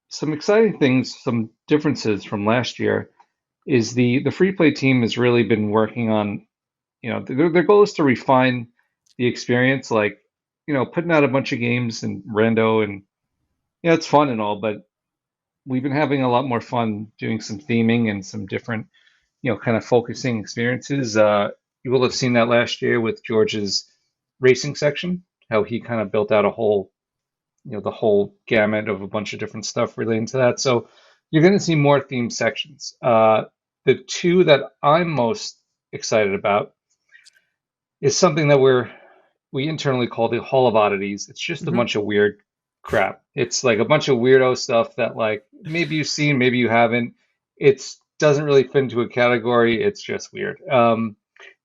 Speaker 4: some exciting things, some differences from last year is the free play team has really been working on, their goal is to refine the experience, like, putting out a bunch of games and rando, and yeah, it's fun and all, but we've been having a lot more fun doing some theming and some different, kind of focusing experiences. You will have seen that last year with George's racing section, how he kind of built out a whole, the whole gamut of a bunch of different stuff relating to that. So you're going to see more themed sections. The two that I'm most excited about is something that we internally call the Hall of Oddities. It's just a
Speaker 1: Hmm.
Speaker 4: bunch of weird crap. It's like a bunch of weirdo stuff that, like, maybe you've seen, maybe you haven't. It doesn't really fit into a category. It's just weird.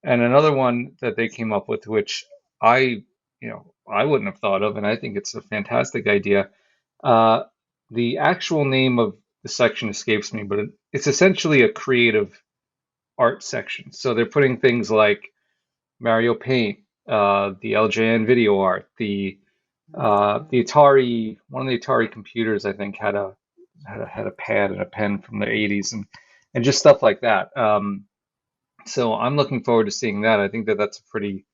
Speaker 4: And another one that they came up with, which I, I wouldn't have thought of, and I think it's a fantastic idea. Uh, the actual name of the section escapes me, but it's essentially a creative art section. So they're putting things like Mario Paint, the LJN video art, the Atari, one of the Atari computers, I think, had a pad and a pen from the 80s, and just stuff like that. So I'm looking forward to seeing that. I think I think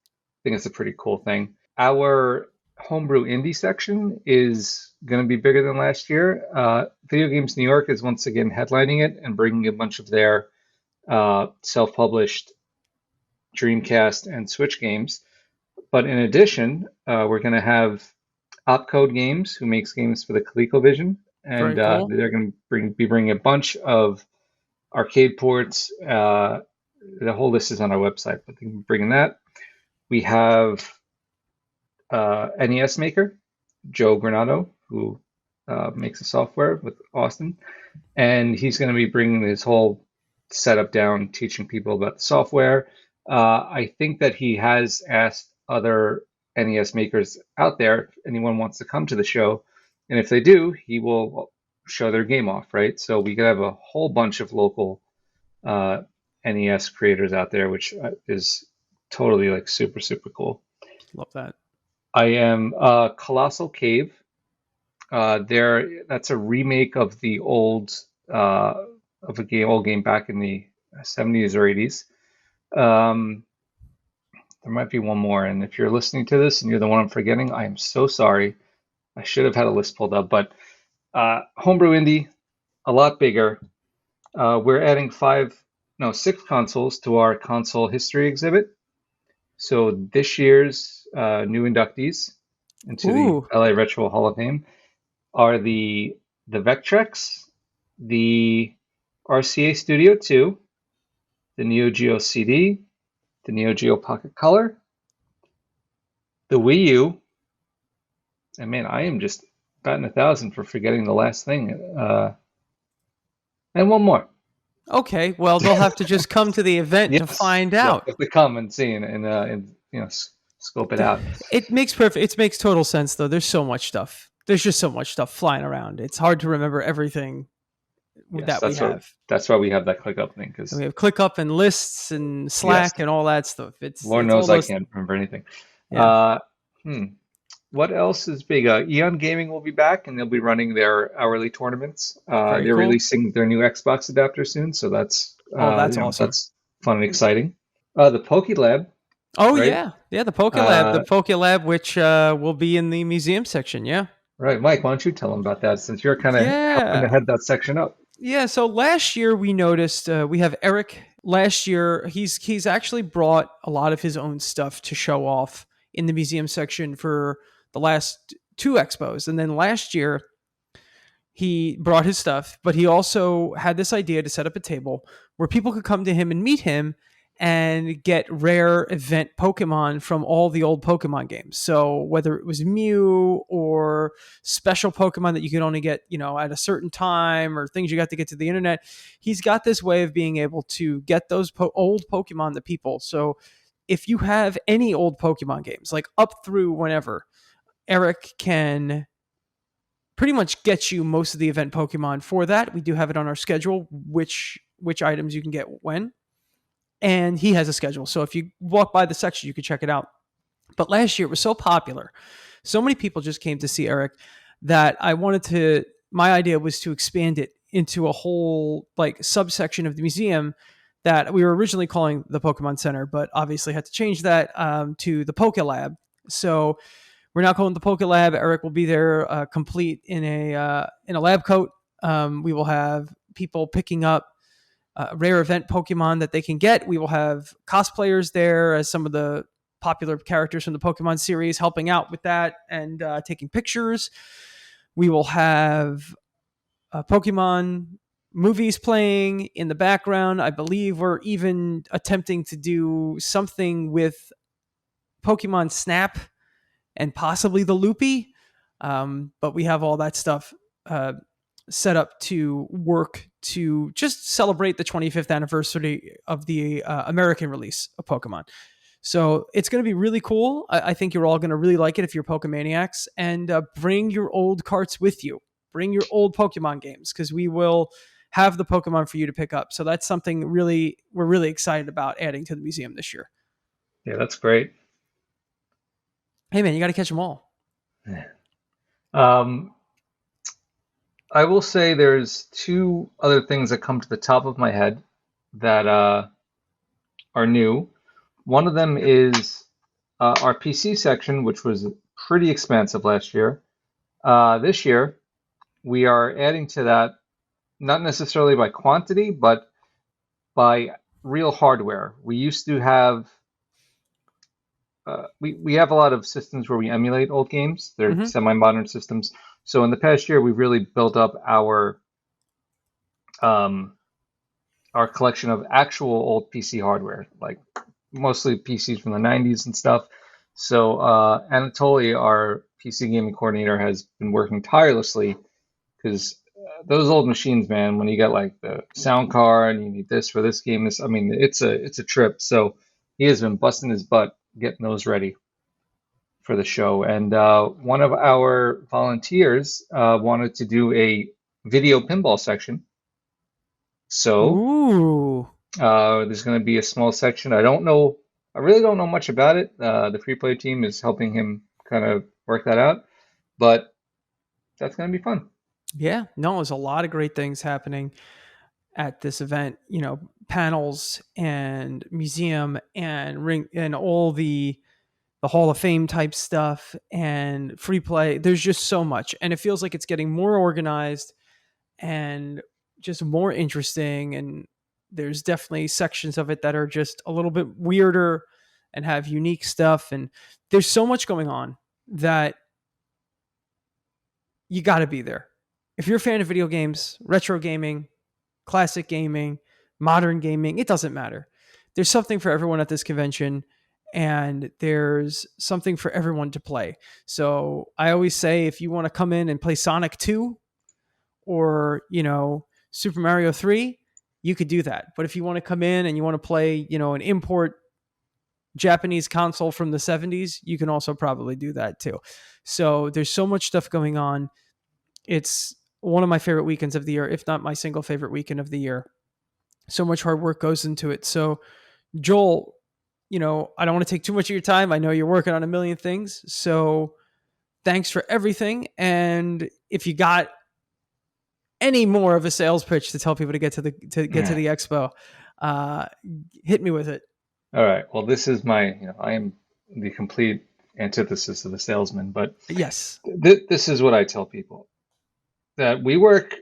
Speaker 4: it's a pretty cool thing. Our homebrew indie section is going to be bigger than last year. Video Games New York is once again headlining it and bringing a bunch of their self-published Dreamcast and Switch games. But in addition, we're going to have Opcode Games, who makes games for the ColecoVision, and
Speaker 1: Very cool.
Speaker 4: they're going to be bringing a bunch of arcade ports. The whole list is on our website, but they're bringing that. We have NES maker Joe Granado, who makes the software with Austin, and he's going to be bringing his whole setup down, teaching people about the software. I think that he has asked other NES makers out there if anyone wants to come to the show, and if they do, he will show their game off, right? So we could have a whole bunch of local uh, NES creators out there, which is totally like super cool.
Speaker 1: Love that.
Speaker 4: I am Colossal Cave. That's a remake of the uh, old game back in the 70s or 80s. Um, there might be one more, and if you're listening to this and you're the one I'm forgetting, I am so sorry. I should have had a list pulled up, but homebrew indie, a lot bigger. We're adding six consoles to our console history exhibit. So this year's new inductees into the
Speaker 1: Ooh.
Speaker 4: LI Retro Hall of Fame are the Vectrex, the RCA Studio 2, the Neo Geo CD, the Neo Geo Pocket Color, the Wii U, and man, I am just batting 1,000 for forgetting the last thing. And one more.
Speaker 1: Okay, well, they'll have to just come to the event to find out.
Speaker 4: If they come and see and scope it out.
Speaker 1: It makes total sense though. There's so much stuff. There's just so much stuff flying around. It's hard to remember everything that we have.
Speaker 4: That's why we have that ClickUp thing, because
Speaker 1: We have ClickUp and lists and Slack and all that stuff.
Speaker 4: Lord knows I can't remember anything. Yeah. What else is big? Eon Gaming will be back, and they'll be running their hourly tournaments. They're cool. Releasing their new Xbox adapter soon, so that's awesome. That's fun and exciting. The PokeLab.
Speaker 1: Oh, right? Yeah, the PokeLab. The PokeLab, which will be in the museum section, yeah.
Speaker 4: Right. Mike, why don't you tell them about that, since you're kind of helping to head that section up?
Speaker 1: Yeah, so last year we noticed, we have Eric. Last year, he's actually brought a lot of his own stuff to show off in the museum section for the last 2 expos. And then last year, he brought his stuff, but he also had this idea to set up a table where people could come to him and meet him and get rare event Pokemon from all the old Pokemon games. So whether it was Mew or special Pokemon that you could only get, at a certain time, or things you got to get to the internet, he's got this way of being able to get those old Pokemon to people. So if you have any old Pokemon games, like up through whenever, Eric can pretty much get you most of the event Pokemon for that. We do have it on our schedule, which items you can get when. And he has a schedule. So if you walk by the section, you can check it out. But last year it was so popular. So many people just came to see Eric that my idea was to expand it into a whole subsection of the museum that we were originally calling the Pokemon Center, but obviously had to change that to the PokeLab. So we're now calling it the PokeLab. Eric will be there complete in a lab coat. We will have people picking up rare event Pokemon that they can get. We will have cosplayers there as some of the popular characters from the Pokemon series helping out with that and taking pictures. We will have Pokemon movies playing in the background. I believe we're even attempting to do something with Pokemon Snap and possibly the Loopy. But we have all that stuff set up to work to just celebrate the 25th anniversary of the American release of Pokemon. So it's going to be really cool. I think you're all going to really like it if you're Pokemaniacs. And bring your old carts with you. Bring your old Pokemon games, because we will have the Pokemon for you to pick up. So that's something we're really excited about adding to the museum this year.
Speaker 4: Yeah, that's great.
Speaker 1: Hey, man, you got to catch them all.
Speaker 4: I will say there's 2 other things that come to the top of my head that are new. One of them is our PC section, which was pretty expansive last year. This year, we are adding to that, not necessarily by quantity, but by real hardware. We used to have we have a lot of systems where we emulate old games. They're semi-modern systems. So in the past year, we've really built up our collection of actual old PC hardware, like mostly PCs from the 90s and stuff. So Anatoly, our PC gaming coordinator, has been working tirelessly, because those old machines, man, when you get like the sound card and you need this for this game, it's a trip. So he has been busting his butt getting those ready for the show. And one of our volunteers wanted to do a video pinball section. So there's going to be a small section. I really don't know much about it. The free play team is helping him kind of work that out, but that's going to be fun.
Speaker 1: Yeah, no, there's a lot of great things happening at this event, panels and museum and ring and all the Hall of Fame type stuff and free play. There's just so much, and it feels like it's getting more organized and just more interesting. And there's definitely sections of it that are just a little bit weirder and have unique stuff. And there's so much going on that you got to be there. If you're a fan of video games, retro gaming, classic gaming, modern gaming, it doesn't matter. There's something for everyone at this convention, and there's something for everyone to play. So I always say, if you want to come in and play Sonic 2 or, Super Mario 3, you could do that. But if you want to come in and you want to play, an import Japanese console from the 70s, you can also probably do that too. So there's so much stuff going on. It's one of my favorite weekends of the year, if not my single favorite weekend of the year. So much hard work goes into it. So Joel, I don't want to take too much of your time. I know you're working on a million things. So thanks for everything. And if you got any more of a sales pitch to tell people to get to the expo, hit me with it.
Speaker 4: All right. Well, this is I am the complete antithesis of the salesman, but
Speaker 1: yes,
Speaker 4: this is what I tell people, that we work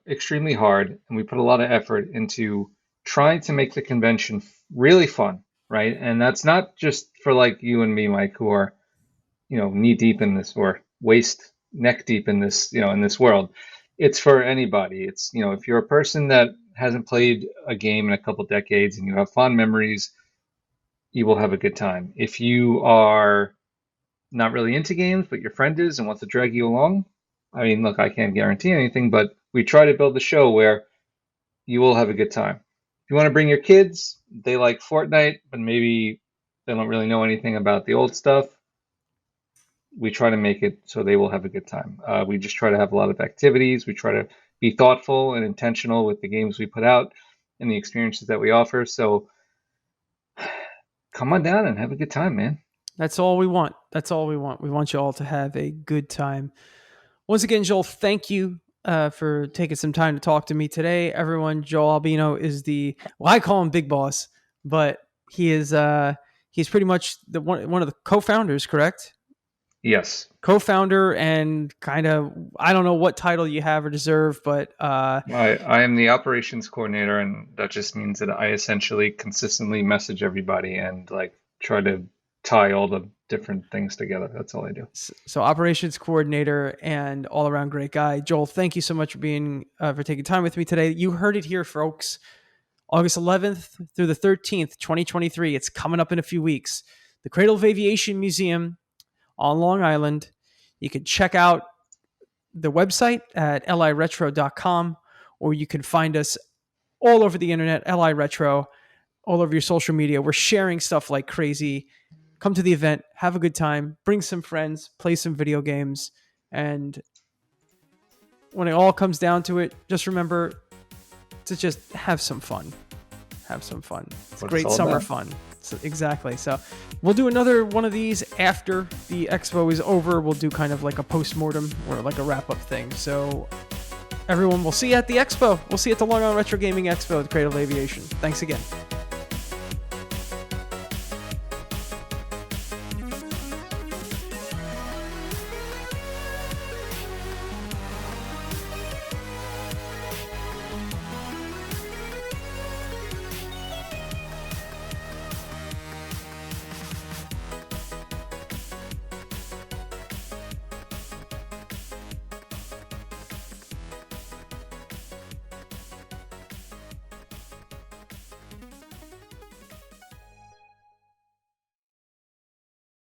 Speaker 4: extremely hard and we put a lot of effort into trying to make the convention really fun, right? And that's not just for like you and me, Mike, who are, knee deep in this, or neck deep in this, in this world. It's for anybody. It's, if you're a person that hasn't played a game in a couple decades and you have fond memories, you will have a good time. If you are not really into games, but your friend is and wants to drag you along, I mean, look, I can't guarantee anything, but we try to build a show where you will have a good time. If you want to bring your kids, they like Fortnite, but maybe they don't really know anything about the old stuff, we try to make it so they will have a good time. We just try to have a lot of activities. We try to be thoughtful and intentional with the games we put out and the experiences that we offer. So come on down and have a good time, man.
Speaker 1: That's all we want. That's all we want. We want you all to have a good time. Once again, Joel, thank you for taking some time to talk to me today. Everyone, Joel Albino is I call him Big Boss, but he is he's pretty much one of the co-founders, correct?
Speaker 4: Yes.
Speaker 1: Co-founder and kind of, I don't know what title you have or deserve, but
Speaker 4: I am the operations coordinator, and that just means that I essentially consistently message everybody and like try to tie all the different things together. That's all I do.
Speaker 1: So operations coordinator and all around great guy. Joel, thank you so much for for taking time with me today. You heard it here, folks. August 11th through the 13th, 2023. It's coming up in a few weeks. The Cradle of Aviation Museum on Long Island. You can check out the website at liretro.com, or you can find us all over the internet, LI Retro, all over your social media. We're sharing stuff like crazy. Come to the event, have a good time, bring some friends, play some video games, and when it all comes down to it, just remember to just have some fun. Have some fun. It's great summer fun. So, exactly. So we'll do another one of these after the expo is over. We'll do kind of like a post-mortem or like a wrap-up thing. So everyone, we'll see you at the expo. We'll see you at the Long Island Retro Gaming Expo at the Cradle of Aviation. Thanks again.